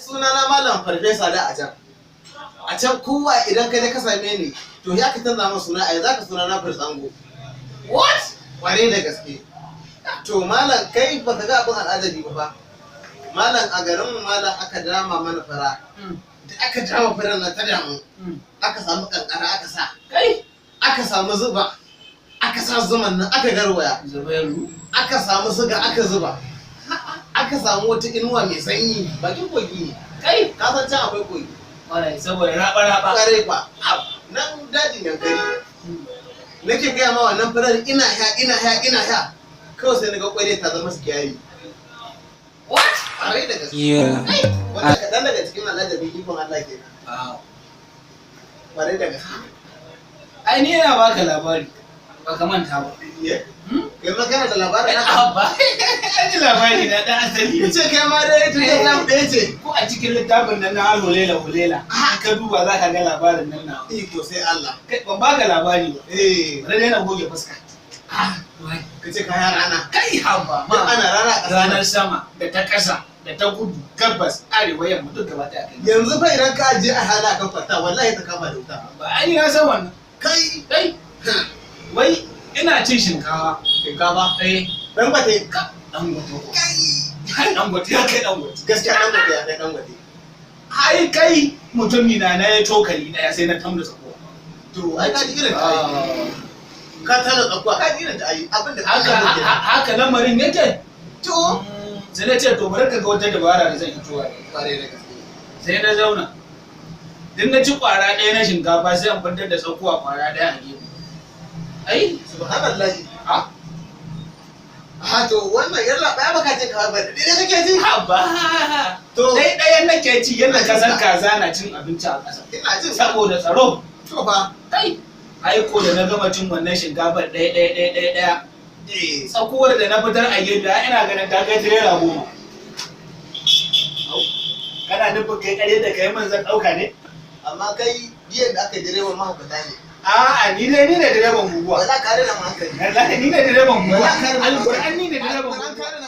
Sunana Malam Farfesa da a can. A can kowa idan ka je ka same ni, to ya ka canza min suna a yanzu ka suna na Firtsango. What? Kware da gaske. To Malam kai baka ga abin al'ajabi ba fa. Malam a garin mu Malam aka dama mana fara. Da aka dama faran nan ta damu. Aka samu kankara aka sa. Kai Aka samu zuba. Aka sa zuman nan aka garwaya. Zubairu. Aka samu suga aka zuba. Aka samu wata inuwa mai sanyi bakin kogi ne. Kai Ka san can akwai kogi. Kwarai saboda raba-raba. Kware kwa. Nan dajin yankari. Nake gaya ma wannan farar ina sha. Kawai sai naga kware ta zama sikiyayi. What? Kware da gaske. Yeah. Wanda kaɗan daga cikin alajabi ikon Allah ke. Kware da gaske. Ai ni yana baka labari. Baka manta ba. Kai magana da labarin Ai haka. abba. Ai ji labari na dan asali. Ce kai ma dai tun da zamu ɗaya ce. Ko a cikin littafin nan na Hulela. In ka duba za ka ga labarin nan na. Iko sai Allah. Kai ban baka labari ba. Bari Bari na goge fuska. ka ce kaya rana. Kai habba Duk ana rana a ƙasa. ranar sama da ta ƙasa da ta kudu gabas arewa yamma duk gaba ɗaya kai. Yanzu fa idan ka je a hana kan kwata wallahi ta kama da wuta. Ba ai na san wannan. Kai Wai ina cin shinkawa. shinkafa. Eh Dan gwate. dan goto. Kai. Dan goto ya kai dan goto. Gaskiya dan gwate ya kai dan gwate. Ai kai mutumi na ya cokali daya sai na tamda tsakuwa. To ai ka ji irin ta ai. Ka tana tsakuwa ka ji irin ta ai abinda ka Haka lamarin yake. To Sai na ce to bari ka ga wata dabara da zan yi tuwa. kware da gaske. Sai na zauna. Din na ci kwara ɗaya na shinkafa sai an fitar da tsakuwa kwara ɗaya a gefe. Ai Subhanallahi. To wannan yalla baya baka ce ka ba dai kake ji. haba. To Ɗayan nake ci yadda ka san kaza na cin abinci a ƙasa. ina jin Saboda tsaro. to fa. Kai. Ai ko da na gama cin wannan shinkafar ɗaya. Tsakuwar da na fitar a gefe ina ganin ta kai tirela 10. Kana nufin kai ƙarya da kai man zan ɗauka ne? Amma kai biyan da aka direban mahaukata ne. A'a ni ne direban guguwa. Wala kare da hankali. Wallahi ni ne direban guguwa. Wala kare da hankali. Alƙur'an ni ne direban guguwa.